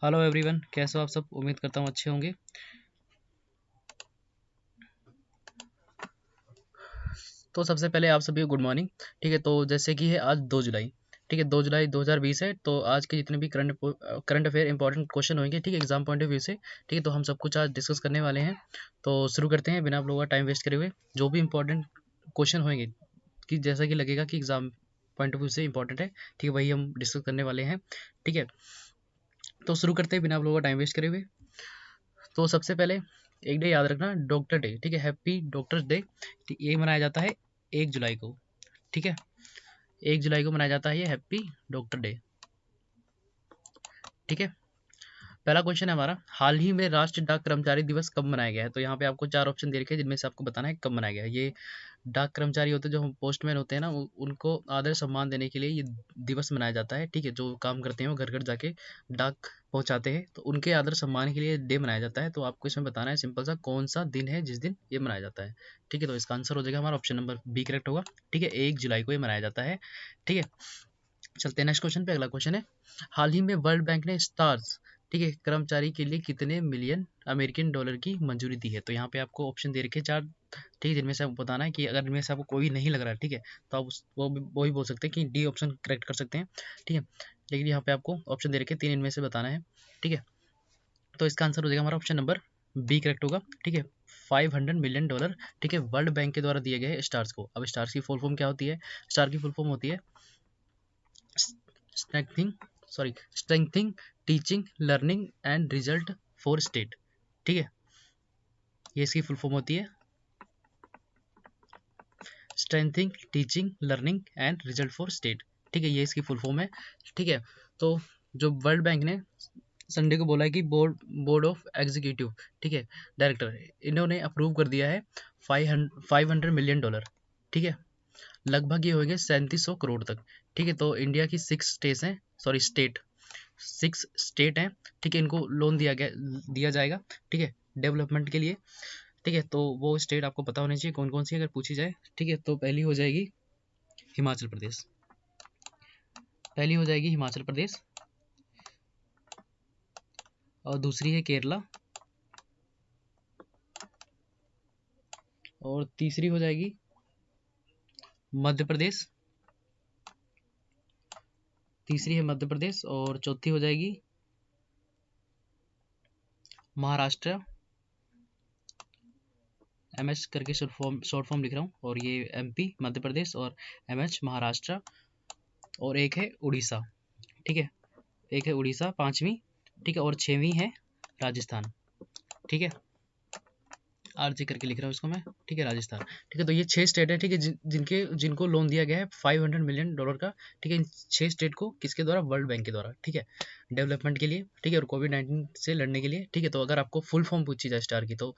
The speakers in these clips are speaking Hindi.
हेलो एवरीवन, कैसे हो आप सब। उम्मीद करता हूँ अच्छे होंगे। तो सबसे पहले आप सभी को गुड मॉर्निंग। ठीक है, तो जैसे कि है आज 2 जुलाई। ठीक है, 2 जुलाई 2020 है। तो आज के जितने भी करंट अफेयर इंपॉर्टेंट क्वेश्चन होंगे, ठीक है, एग्जाम पॉइंट ऑफ व्यू से, ठीक है, तो हम सब कुछ आज डिस्कस करने वाले हैं। तो शुरू करते हैं बिना आप लोगों का टाइम वेस्ट करे हुए। जो भी इंपॉर्टेंट क्वेश्चन होंगे कि जैसा कि लगेगा कि एग्जाम पॉइंट ऑफ व्यू से इंपॉर्टेंट है, ठीक है, वही हम डिस्कस करने वाले हैं। ठीक है, तो शुरू करते हैं बिना आप लोगों का टाइम वेस्ट करे हुए। तो सबसे पहले एक डे याद रखना, डॉक्टर डे। ठीक है, हैप्पी डॉक्टर्स डे। ये मनाया जाता है 1 जुलाई को। ठीक है, 1 जुलाई को मनाया जाता है ये हैप्पी डॉक्टर डे। ठीक है, पहला क्वेश्चन है हमारा, हाल ही में राष्ट्रीय डाक कर्मचारी दिवस कब मनाया गया है। तो यहाँ पे आपको 4 ऑप्शन दे रखे हैं जिनमें से आपको बताना है कब मनाया गया है। ये डाक कर्मचारी होते हैं, जो पोस्टमैन होते हैं ना, उनको आदर सम्मान देने के लिए ये दिवस मनाया जाता है। ठीक है, जो काम करते हैं वो घर घर जाके डाक पहुंचाते हैं, तो उनके आदर सम्मान के लिए डे मनाया जाता है। तो आपको इसमें बताना है सिंपल सा, कौन सा दिन है जिस दिन ये मनाया जाता है। ठीक है, तो इसका आंसर हो जाएगा हमारा ऑप्शन नंबर बी करेक्ट होगा। ठीक है, 1 जुलाई को ये मनाया जाता है। ठीक है, चलते हैं नेक्स्ट क्वेश्चन पे। अगला क्वेश्चन है, हाल ही में वर्ल्ड बैंक ने स्टार्स, ठीक है, कर्मचारी के लिए कितने मिलियन अमेरिकन डॉलर की मंजूरी दी है। तो यहाँ पे आपको ऑप्शन दे रखे 4, ठीक है, जिनमें से आपको बताना है कि अगर इनमें से आपको कोई नहीं लग रहा है, ठीक है, तो आप वो भी बोल सकते हैं कि डी ऑप्शन करेक्ट कर सकते हैं। ठीक है, लेकिन यहाँ पे आपको ऑप्शन दे रखे 3, इनमें से बताना है। ठीक है, तो इसका आंसर हो जाएगा हमारा ऑप्शन नंबर बी करेक्ट होगा। ठीक है, 500 मिलियन डॉलर, ठीक है, वर्ल्ड बैंक के द्वारा दिए गए हैं स्टार्स को। अब स्टार्स की फुल फॉर्म क्या होती है। स्टार की फुल फॉर्म होती है strengthening strengthening teaching learning and result for state. ठीक है, ये इसकी फुल फॉर्म होती है strengthening teaching learning and result for state. ठीक है, ये इसकी फुल फॉर्म है। ठीक है, तो जो वर्ल्ड बैंक ने संडे को बोला है कि बोर्ड ऑफ एग्जीक्यूटिव, ठीक है, डायरेक्टर, इन्होंने अप्रूव कर दिया है 500 मिलियन डॉलर। ठीक है, लगभग ये होंगे 3700 करोड़ तक। ठीक है, तो इंडिया की 6 स्टेट्स हैं, सॉरी स्टेट, 6 स्टेट हैं। ठीक है, इनको लोन दिया जाएगा, ठीक है, डेवलपमेंट के लिए। ठीक है, तो वो स्टेट आपको पता होनी चाहिए कौन कौन सी, अगर पूछी जाए। ठीक है, तो पहली हो जाएगी हिमाचल प्रदेश, पहली हो जाएगी हिमाचल प्रदेश, और दूसरी है केरला, और तीसरी हो जाएगी मध्य प्रदेश, तीसरी है मध्य प्रदेश, और चौथी हो जाएगी महाराष्ट्र। एमएच करके शॉर्ट फॉर्म लिख रहा हूँ, और ये एमपी मध्य प्रदेश, और एमएच महाराष्ट्र, और एक है उड़ीसा। ठीक है, एक है उड़ीसा पांचवी। ठीक है, और छठवीं है राजस्थान। ठीक है, आरजे करके लिख रहा हूँ इसको मैं। ठीक है, राजस्थान। ठीक है, तो ये 6 स्टेट है, ठीक है, जिनको लोन दिया गया है 500 मिलियन डॉलर का। ठीक है, इन 6 स्टेट को किसके द्वारा, वर्ल्ड बैंक के द्वारा। ठीक है, डेवलपमेंट के लिए, ठीक है, और कोविड-19 से लड़ने के लिए। ठीक है, तो अगर आपको फुल फॉर्म पूछी जाए स्टार की, तो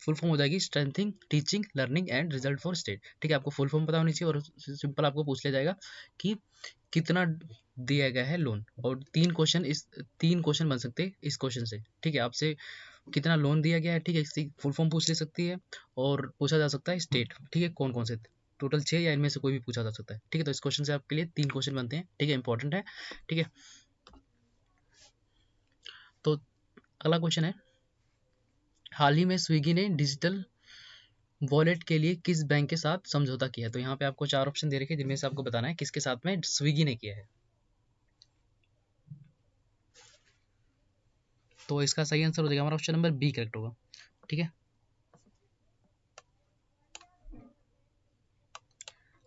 फुल फॉर्म हो जाएगी strengthening teaching learning and result for state. ठीक है, आपको फुल फॉर्म पता होनी चाहिए, और सिंपल आपको पूछ लिया जाएगा कि कितना दिया गया है लोन। और 3 क्वेश्चन बन सकते हैं इस क्वेश्चन से। ठीक है, आपसे कितना लोन दिया गया है, ठीक है, इसकी फुल फॉर्म पूछ ले सकती है, और पूछा जा सकता है स्टेट, ठीक है, कौन कौन से, टोटल 6 या इनमें से कोई भी पूछा जा सकता है। ठीक है, तो इस क्वेश्चन से आपके लिए 3 क्वेश्चन बनते हैं। ठीक है, इंपॉर्टेंट है। ठीक है, तो अगला क्वेश्चन है, हाल ही में स्विगी ने डिजिटल वॉलेट के लिए किस बैंक के साथ समझौता किया है। तो यहाँ पे आपको 4 ऑप्शन दे रखे हैं जिनमें से आपको बताना है किसके साथ में स्विगी ने किया है। तो इसका सही आंसर हो जाएगा हमारा ऑप्शन नंबर बी करेक्ट होगा। ठीक है,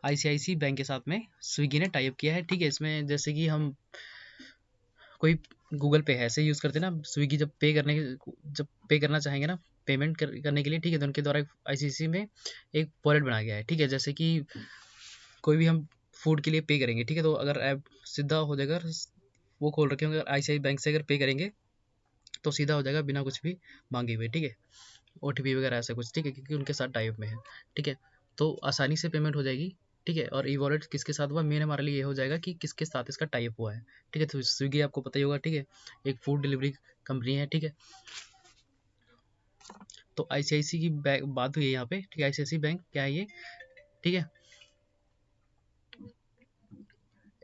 आईसीआईसी बैंक के साथ में स्विगी ने टाई अप किया है। ठीक है, इसमें जैसे कि हम कोई गूगल पे है ऐसे यूज़ करते हैं ना, स्विगी जब पे करना चाहेंगे ना, करने के लिए, ठीक है, तो उनके द्वारा आईसीआईसी में एक वॉलेट बनाया गया है। ठीक है, जैसे कि कोई भी हम फूड के लिए पे करेंगे, ठीक है, तो अगर ऐप सीधा हो जाएगा, वो खोल रखे होंगे, आईसीआईसी बैंक से अगर पे करेंगे तो सीधा हो जाएगा बिना कुछ भी मांगे हुए। ठीक है, ओटीपी वगैरह ऐसा कुछ, ठीक है, क्योंकि उनके साथ टाइप में है। ठीक है, तो आसानी से पेमेंट हो जाएगी। ठीक है, और ई वॉलेट किसके साथ हुआ, मेन हमारे लिए ये हो जाएगा कि किसके साथ इसका टाइप हुआ है। ठीक है, तो स्विगी आपको पता ही होगा। ठीक है, एक फूड डिलीवरी कंपनी है। ठीक है, तो आईसीआईसी की बात हुई है यहाँ पे। ठीक है, आईसीआईसी बैंक क्या है ये, ठीक है,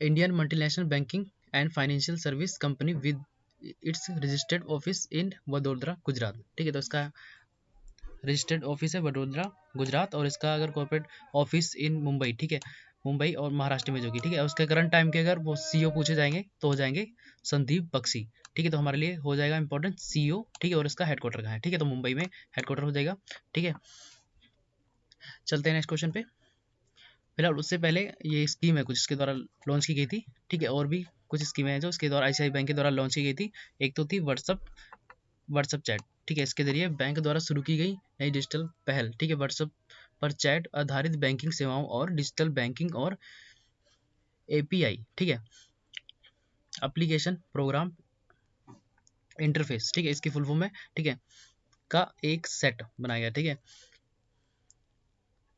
Indian multinational banking and financial service company with its registered office in Vadodara Gujarat. ठीक है, तो इसका रजिस्टर्ड ऑफिस है वडोदरा गुजरात, और इसका अगर कॉर्पोरेट ऑफिस इन मुंबई, ठीक है, मुंबई और महाराष्ट्र में जो कि, ठीक है, उसके करंट टाइम के अगर वो सीईओ पूछे जाएंगे तो हो जाएंगे संदीप बख्शी। ठीक है, तो हमारे लिए हो जाएगा इंपॉर्टेंट सीईओ। ठीक है, और इसका हेडक्वार्टर कहाँ है? ठीक है, तो मुंबई में हेडक्वार्टर हो जाएगा। ठीक है, चलते हैं नेक्स्ट क्वेश्चन पे। फिलहाल उससे पहले ये स्कीम है कुछ इसके द्वारा लॉन्च की गई थी। ठीक है, और भी कुछ स्कीमें हैं जो इसके द्वारा आईसीआई बैंक के द्वारा लॉन्च की गई थी। एक तो थी व्हाट्सअप चैट। ठीक है, इसके जरिए बैंक द्वारा शुरू की गई नई डिजिटल पहल। ठीक है, व्हाट्सअप पर चैट आधारित बैंकिंग सेवाओं और डिजिटल बैंकिंग और एपीआई, ठीक है, एप्लीकेशन प्रोग्राम इंटरफेस, ठीक है, इसकी फुल फॉर्म है, ठीक है, का एक सेट बनाया गया। ठीक है,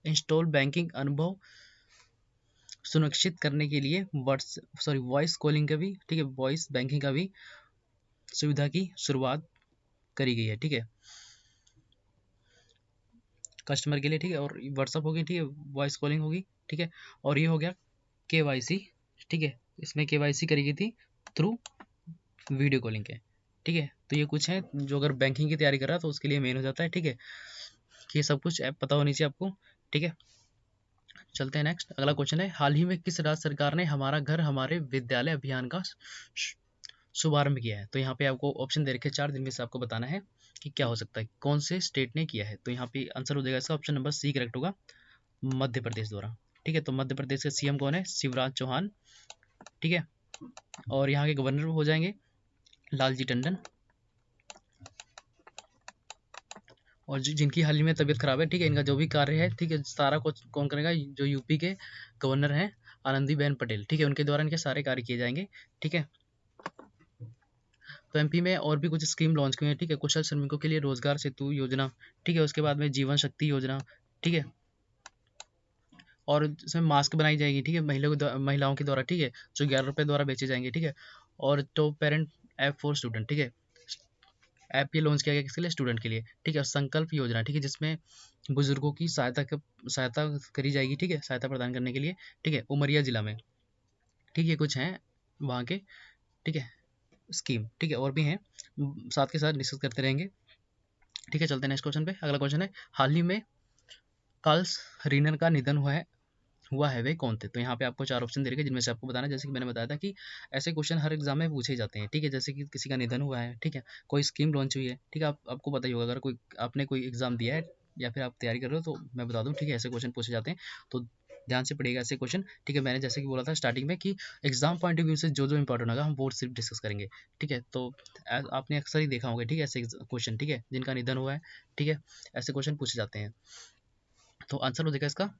इंस्टॉल बैंकिंग अनुभव सुनिश्चित करने के लिए वॉइस कॉलिंग का भी, ठीक है, वॉइस बैंकिंग का भी सुविधा की शुरुआत करी गई है। ठीक है, कस्टमर के लिए। ठीक है, और व्हाट्सअप होगी, ठीक है, वॉइस कॉलिंग होगी। ठीक है, और ये हो गया केवाईसी। ठीक है, इसमें केवाईसी करी गई थी थ्रू वीडियो कॉलिंग के। ठीक है, तो ये कुछ है जो अगर बैंकिंग की तैयारी कर रहा है तो उसके लिए मेन हो जाता है। ठीक है, ये सब कुछ ऐप पता होनी चाहिए आपको। ठीक है, चलते हैं नेक्स्ट। अगला क्वेश्चन है, हाल ही में किस राज्य सरकार ने हमारा घर हमारे विद्यालय अभियान का शुभारंभ किया है? तो यहाँ पे आपको ऑप्शन दे रखे 4 दिन में से आपको बताना है कि क्या हो सकता है, कौन से स्टेट ने किया है। तो यहाँ पे आंसर हो जाएगा इसका ऑप्शन नंबर सी करेक्ट होगा, मध्य प्रदेश द्वारा। ठीक है, तो मध्य प्रदेश के सीएम कौन है? शिवराज चौहान। ठीक है, और यहाँ के गवर्नर हो जाएंगे लालजी टंडन, और जिनकी हाल ही में तबीयत खराब है। ठीक है, इनका जो भी कार्य है, ठीक है, सारा कुछ कौन करेगा? जो यूपी के गवर्नर हैं आनंदीबेन पटेल। ठीक है, उनके द्वारा इनके सारे कार्य किए जाएंगे। ठीक है, तो एमपी में और भी कुछ स्कीम लॉन्च की है। ठीक है, कुशल श्रमिकों के लिए रोजगार सेतु योजना। ठीक है, उसके बाद में जीवन शक्ति योजना। ठीक है, और इसमें मास्क बनाई जाएगी। ठीक है, महिलाओं के द्वारा। ठीक है, जो 11 रुपये द्वारा बेचे जाएंगे। ठीक है, और top parent app for student. ठीक है, ऐप ये लॉन्च किया गया किसके लिए? स्टूडेंट के लिए। ठीक है, संकल्प योजना। ठीक है, जिसमें बुजुर्गों की सहायता करी जाएगी। ठीक है, सहायता प्रदान करने के लिए। ठीक है, उमरिया जिला में। ठीक है, कुछ हैं वहाँ के, ठीक है, स्कीम। ठीक है, और भी हैं, साथ के साथ डिस्कस करते रहेंगे। ठीक है, चलते हैं नेक्स्ट क्वेश्चन पे। अगला क्वेश्चन है, हाल ही में कार्ल्स रीनर का निधन हुआ है वे कौन थे? तो यहाँ पे आपको 4 ऑप्शन दे रखे जिनमें से आपको बताना है। जैसे कि मैंने बताया था कि ऐसे क्वेश्चन हर एग्जाम में पूछे जाते हैं। ठीक है, जैसे कि किसी का निधन हुआ है, ठीक है, कोई स्कीम लॉन्च हुई है। ठीक है, आपको पता ही होगा, अगर आपने कोई एग्जाम दिया है या फिर आप तैयारी कर रहे हो तो मैं बता दूं। ठीक है, ऐसे क्वेश्चन पूछे जाते हैं, तो ध्यान से पढ़िएगा ऐसे क्वेश्चन। ठीक है, मैंने जैसे कि बोला था स्टार्टिंग में कि एग्जाम पॉइंट ऑफ व्यू से जो जो इंपॉर्टेंट होगा हम वो सिर्फ डिस्कस करेंगे। ठीक है, तो आपने अक्सर ही देखा होगा, ठीक है, ऐसे क्वेश्चन, ठीक है, जिनका निधन हुआ है, ठीक है, ऐसे क्वेश्चन पूछे जाते हैं। तो आंसर हो जाएगा इसका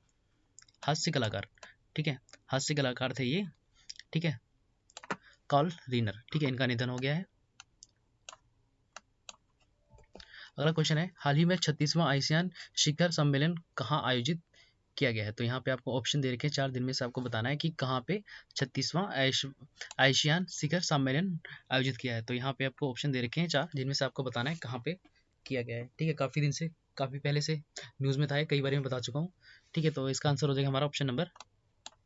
हास्य कलाकार। ठीक है, हास्य कलाकार थे ये। ठीक है, कार्ल रीनर। ठीक है, इनका निधन हो गया है। अगला क्वेश्चन है, हाल ही में 36वां आसियान शिखर सम्मेलन कहाँ आयोजित किया गया है? तो यहाँ पे आपको ऑप्शन दे रखे हैं 4 दिन में से आपको बताना है कि कहाँ पे 36वां आसियान शिखर सम्मेलन आयोजित किया है। तो यहाँ पे आपको ऑप्शन दे रखे हैं 4, जिनमें से आपको बताना है कहाँ पे किया गया है। ठीक है, काफ़ी पहले से न्यूज़ में था, कई बार मैं बता चुका हूँ। ठीक है, तो इसका आंसर हो जाएगा हमारा ऑप्शन नंबर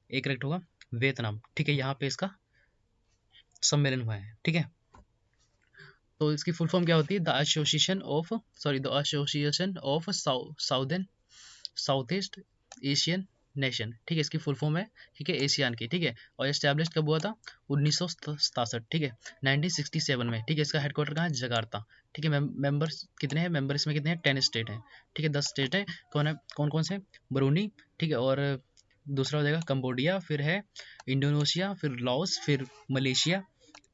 ए करेक्ट होगा, वियतनाम। ठीक है, यहाँ पे इसका सम्मेलन हुआ है। ठीक है, तो इसकी फुल फॉर्म क्या होती है? The association of southern south east Asian nation. ठीक है, इसकी फुल फॉर्म है, ठीक है, एशियान की। ठीक है, और एस्टैब्लिश कब हुआ था? 1967। ठीक है, 1967 में। ठीक है, इसका हेडक्वार्टर कहाँ है? जकार्ता। ठीक है, मेंबर्स कितने हैं? मेंबर इसमें कितने हैं? 10 स्टेट हैं। ठीक है, 10 स्टेट हैं। कौन कौन से? ब्रूनी, ठीक है, और दूसरा हो जाएगा कंबोडिया, फिर है इंडोनेशिया, फिर लाओस, फिर मलेशिया,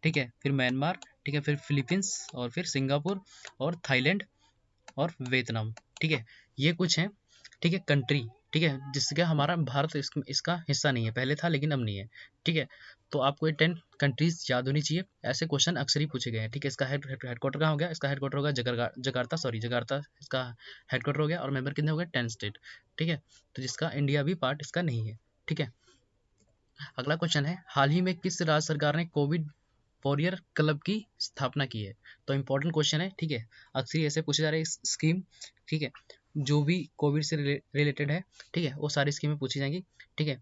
ठीक है, फिर म्यांमार, ठीक है, फिर फिलीपींस, और फिर सिंगापुर, और थाईलैंड, और वियतनाम। ठीक है, ये कुछ हैं, ठीक है, कंट्री। ठीक है, जिसका हमारा भारत इसका हिस्सा नहीं है, पहले था लेकिन अब नहीं है। ठीक है, तो आपको ये 10 कंट्रीज याद होनी चाहिए। ऐसे क्वेश्चन अक्सर ही पूछे गए हैं। ठीक है, इसका हेडक्वार्टर कहाँ हो गया? इसका हेडक्वार्टर होगा जकार्ता इसका हेडक्वार्टर हो गया, और मेंबर कितने हो गए? 10 स्टेट। ठीक है, तो जिसका इंडिया भी पार्ट इसका नहीं है। ठीक है, अगला क्वेश्चन है, हाल ही में किस राज्य सरकार ने कोविड वॉरियर क्लब की स्थापना की है? तो इंपॉर्टेंट क्वेश्चन है। ठीक है, अक्सर ऐसे पूछे जा रहे हैं स्कीम। ठीक है, जो भी कोविड से रिलेटेड है, ठीक है, वो सारी स्कीमें पूछी जाएंगी। ठीक है,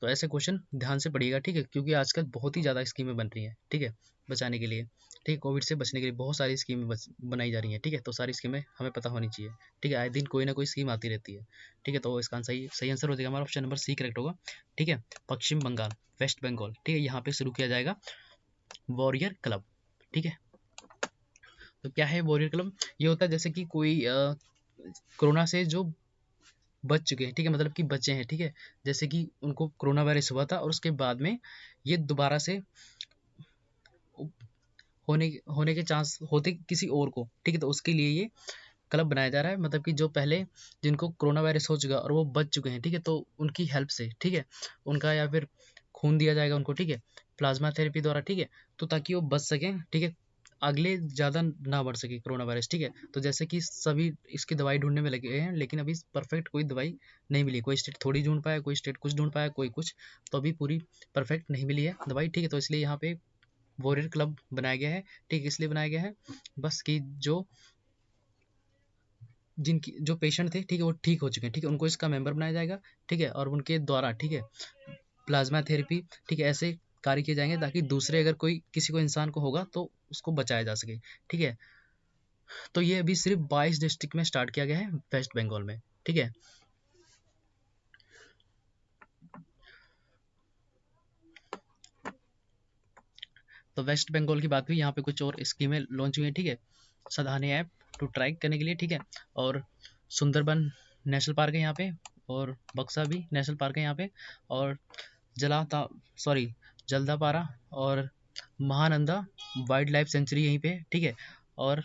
तो ऐसे क्वेश्चन ध्यान से पढ़िएगा, ठीक है, क्योंकि आजकल बहुत ही ज़्यादा स्कीमें बन रही हैं, ठीक है, बचाने के लिए, ठीक है, कोविड से बचने के लिए बहुत सारी स्कीमें बनाई जा रही हैं, ठीक है, तो सारी स्कीमें हमें पता होनी चाहिए, ठीक है, आए दिन कोई ना कोई स्कीम आती रहती है, ठीक है, तो इसका सही सही आंसर हो जाएगा हमारा ऑप्शन नंबर सी करेक्ट होगा, ठीक है। पश्चिम बंगाल, वेस्ट बंगाल, ठीक है, यहाँ पे शुरू किया जाएगा वॉरियर क्लब, ठीक है। तो क्या है वॉरियर क्लब? ये होता है जैसे कि कोई कोरोना से जो बच चुके हैं, ठीक है, मतलब कि बचे हैं, ठीक है, जैसे कि उनको कोरोना वायरस हुआ था और उसके बाद में ये दोबारा से होने होने के चांस होते किसी और को, ठीक है, तो उसके लिए ये क्लब बनाया जा रहा है, मतलब कि जो पहले जिनको कोरोना वायरस हो चुका और वो बच चुके हैं, ठीक है, तो उनकी हेल्प से, ठीक है, उनका या फिर खून दिया जाएगा उनको, ठीक है, प्लाज्मा थेरेपी द्वारा, ठीक है, तो ताकि वो बच सकें, ठीक है, अगले ज़्यादा ना बढ़ सके कोरोना वायरस, ठीक है, तो जैसे कि सभी इसकी दवाई ढूंढने में लगे हैं, लेकिन अभी परफेक्ट कोई दवाई नहीं मिली, कोई स्टेट थोड़ी ढूंढ पाया, कोई स्टेट कुछ ढूंढ पाया, कोई कुछ, तो अभी पूरी परफेक्ट नहीं मिली है दवाई, ठीक है, तो इसलिए यहाँ पे वॉरियर क्लब बनाया गया है, ठीक है, इसलिए बनाया गया है बस कि जो जिनकी जो पेशेंट थे, ठीक है, वो ठीक हो चुके हैं, ठीक है, उनको इसका मेंबर बनाया जाएगा, ठीक है, और उनके द्वारा, ठीक है, प्लाज्मा थेरेपी, ठीक है, ऐसे कार्य किए जाएंगे ताकि दूसरे अगर कोई किसी को इंसान को होगा तो उसको बचाया जा सके, ठीक है। तो ये अभी सिर्फ 22 डिस्ट्रिक्ट में स्टार्ट किया गया है वेस्ट बंगाल में, ठीक है। तो वेस्ट बंगाल की बात हुई, यहाँ पे कुछ और स्कीमें लॉन्च हुई हैं, ठीक है, साधानी ऐप टू ट्रैक करने के लिए, ठीक है, और सुंदरबन नेशनल पार्क है यहाँ पे, और बक्सा भी नेशनल पार्क है यहाँ पे, और जलाता सॉरी जल्दापारा और महानंदा वाइल्ड लाइफ सेंचुरी यहीं पे है, ठीक है, और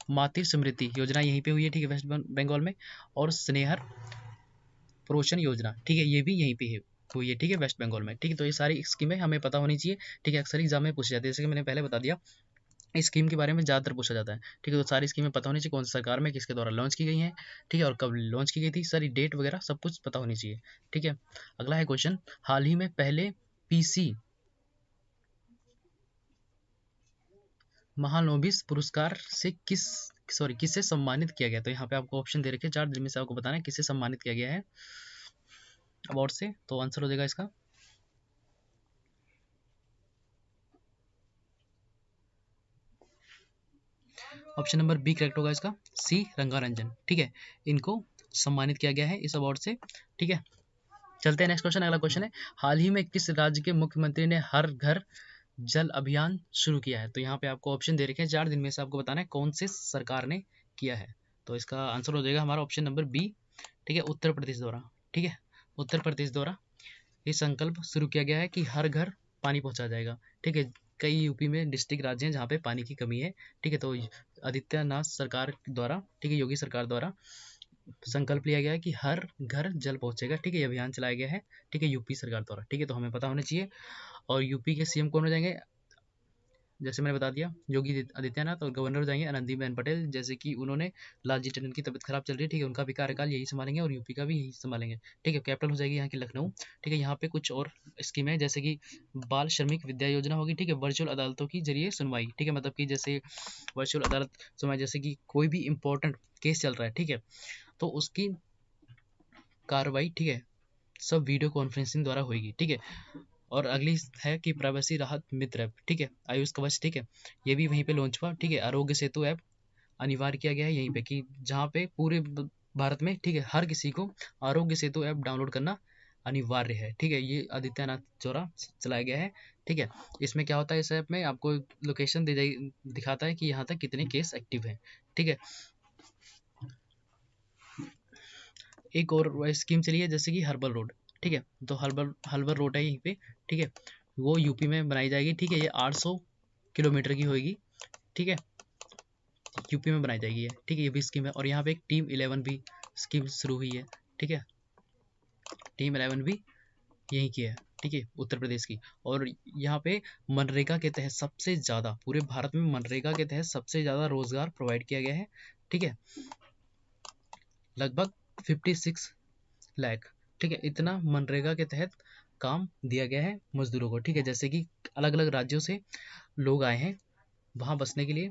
मातृ समृद्धि योजना यहीं पे हुई है, ठीक है, वेस्ट बंगाल में, और स्नेहर पोषण योजना, ठीक है, ये भी यहीं पे है हुई है, ठीक है, वेस्ट बंगाल में, ठीक है, तो ये सारी स्कीमें हमें पता होनी चाहिए, ठीक है, अक्सर एग्जाम में पूछी जाती है, जैसे कि मैंने पहले बता दिया, इस स्कीम के बारे में ज़्यादातर पूछा जाता है, ठीक है, तो सारी स्कीमें पता होनी चाहिए, कौन सी सरकार में किसके द्वारा लॉन्च की गई हैं, ठीक है, और कब लॉन्च की गई थी, सारी डेट वगैरह सब कुछ पता होनी चाहिए, ठीक है। अगला है क्वेश्चन, हाल ही में पहले पीसी महानोबिस पुरस्कार से किसे सम्मानित किया गया, तो यहाँ पे आपको ऑप्शन दे रखे हैं 4, जिनमें से आपको बताना है किसे सम्मानित किया गया है अवार्ड से, तो आंसर हो जाएगा इसका ऑप्शन नंबर बी करेक्ट होगा इसका, सी रंगारंजन, ठीक है, इनको सम्मानित किया गया है इस अवार्ड से, ठीक है। चलते हैं नेक्स्ट क्वेश्चन, अगला क्वेश्चन है, हाल ही में किस राज्य के मुख्यमंत्री ने हर घर जल अभियान शुरू किया है, तो यहाँ पे आपको ऑप्शन दे रखे हैं 4, दिन में से आपको बताना है कौन से सरकार ने किया है, तो इसका आंसर हो जाएगा हमारा ऑप्शन नंबर बी, ठीक है, उत्तर प्रदेश द्वारा, ठीक है, उत्तर प्रदेश द्वारा ये संकल्प शुरू किया गया है कि हर घर पानी पहुंचा जाएगा, ठीक है, कई यूपी में डिस्ट्रिक्ट राज्य हैं जहाँ पे पानी की कमी है, ठीक है, तो आदित्यनाथ सरकार द्वारा, ठीक है, योगी सरकार द्वारा संकल्प लिया गया है कि हर घर जल पहुंचेगा, ठीक है, ये अभियान चलाया गया है, ठीक है, यूपी सरकार द्वारा, ठीक है, तो हमें पता होना चाहिए। और यूपी के सीएम कौन हो जाएंगे, जैसे मैंने बता दिया योगी आदित्यनाथ, और गवर्नर हो जाएंगे आनंदीबेन पटेल, जैसे कि उन्होंने लालजी टंडन की तबीयत खराब चल रही है, ठीक है, उनका भी कार्यकाल यही संभालेंगे और यूपी का भी यही संभालेंगे, ठीक है, कैपिटल हो जाएगी यहाँ की लखनऊ, ठीक है, यहाँ पे कुछ और स्कीम है जैसे कि बाल श्रमिक विद्या योजना होगी, ठीक है, वर्चुअल अदालतों की जरिए सुनवाई, ठीक है, मतलब कि जैसे वर्चुअल अदालत सुनवाई, जैसे कि कोई भी इंपॉर्टेंट केस चल रहा है, ठीक है, तो उसकी कार्रवाई, ठीक है, सब वीडियो कॉन्फ्रेंसिंग द्वारा होगी, ठीक है। और अगली है कि प्राइवेसी राहत मित्र ऐप, ठीक है, आयुष कवच, ठीक है, ये भी वहीं पे लॉन्च हुआ, ठीक है, आरोग्य सेतु ऐप अनिवार्य किया गया है यहीं पे कि जहाँ पे पूरे भारत में, ठीक है, हर किसी को आरोग्य सेतु ऐप डाउनलोड करना अनिवार्य है, ठीक है, ये आदित्यनाथ द्वारा चलाया गया है, ठीक है। इसमें क्या होता है, इस ऐप में आपको लोकेशन दे जाएगी, दिखाता है कि यहाँ तक कितने केस एक्टिव हैं, ठीक है। एक और स्कीम चली है जैसे कि हर्बल रोड, ठीक है, तो हर्बल हर्बल रोड है यहीं पे, ठीक है, वो यूपी में बनाई जाएगी, ठीक है, ये 800 किलोमीटर की होगी, ठीक है, यूपी में बनाई जाएगी ये, ठीक है, ये भी स्कीम है। और यहाँ पे एक टीम 11 भी स्कीम शुरू हुई है, ठीक है, टीम 11 भी यहीं की है, ठीक है, उत्तर प्रदेश की। और यहाँ पे मनरेगा के तहत सबसे ज़्यादा पूरे भारत में मनरेगा के तहत सबसे ज़्यादा रोजगार प्रोवाइड किया गया है, ठीक है, लगभग 56 लाख, ठीक है, इतना मनरेगा के तहत काम दिया गया है मजदूरों को, ठीक है, जैसे कि अलग अलग राज्यों से लोग आए हैं वहाँ बसने के लिए,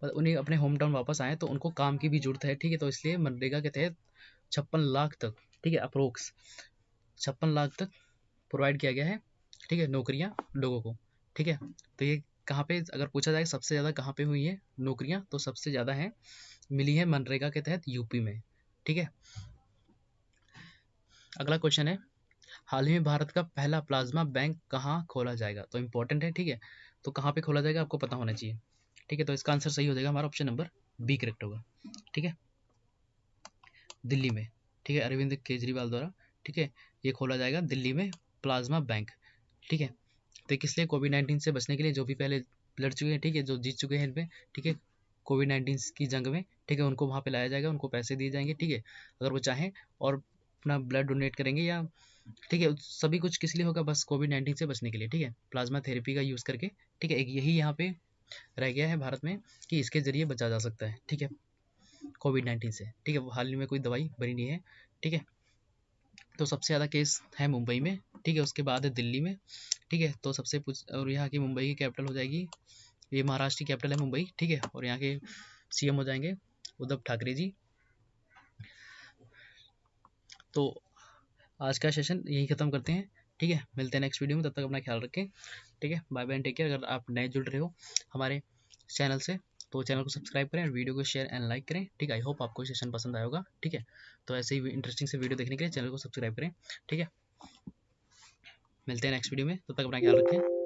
पर उन्हें अपने होम टाउन वापस आए तो उनको काम की भी जरूरत है, ठीक है, तो इसलिए मनरेगा के तहत 56 लाख तक, ठीक है, अप्रोक्स 56 लाख तक प्रोवाइड किया गया है, ठीक है, नौकरियां लोगों को, ठीक है। तो ये कहाँ पे अगर पूछा जाए सबसे ज़्यादा कहाँ पे हुई है नौकरियां, तो सबसे ज़्यादा है मिली है मनरेगा के तहत यूपी में, ठीक है। अगला क्वेश्चन है, हाल ही में भारत का पहला प्लाज्मा बैंक कहाँ खोला जाएगा? तो इंपॉर्टेंट है, ठीक है। तो कहाँ पे खोला जाएगा आपको पता होना चाहिए, ठीक है। तो इसका आंसर सही हो जाएगा हमारा ऑप्शन नंबर बी करेक्ट होगा, ठीक है, दिल्ली में, ठीक है, अरविंद केजरीवाल द्वारा, ठीक है, ये खोला जाएगा दिल्ली में प्लाज्मा बैंक, ठीक है। तो किस लिए? कोविड-19 से बचने के लिए, जो भी पहले लड़ चुके हैं, ठीक है, जो जीत चुके हैं इनमें, ठीक है, कोविड-19 की जंग में, ठीक है, उनको वहाँ पे लाया जाएगा, उनको पैसे दिए जाएंगे, ठीक है, अगर वो चाहें, और अपना ब्लड डोनेट करेंगे या, ठीक है, सभी कुछ किस लिए होगा? बस कोविड-19 से बचने के लिए, ठीक है, प्लाज्मा थेरेपी का यूज़ करके, ठीक है, एक यही यहाँ पे रह गया है भारत में कि इसके ज़रिए बचा जा सकता है, ठीक है, कोविड-19 से, ठीक है, वो हाल ही में कोई दवाई बनी नहीं है, ठीक है। तो सबसे ज़्यादा केस है मुंबई में, ठीक है, उसके बाद है दिल्ली में, ठीक है, तो सबसे और यहाँ की मुंबई की कैपिटल हो जाएगी, ये महाराष्ट्र की कैपिटल है मुंबई, ठीक है, और यहाँ के सीएम हो जाएंगे उद्धव ठाकरे जी। तो आज का सेशन यही ख़त्म करते हैं, ठीक है, मिलते हैं नेक्स्ट वीडियो में, तब तक अपना ख्याल रखें, ठीक है, bye bye and take care. अगर आप नए जुड़ रहे हो हमारे चैनल से तो चैनल को सब्सक्राइब करें और वीडियो को शेयर एंड लाइक करें, ठीक है। आई होप आपको सेशन पसंद आया होगा, ठीक है। तो ऐसे ही इंटरेस्टिंग से वीडियो देखने के लिए चैनल को सब्सक्राइब करें, ठीक है। मिलते हैं नेक्स्ट वीडियो में, तब तक अपना ख्याल रखें।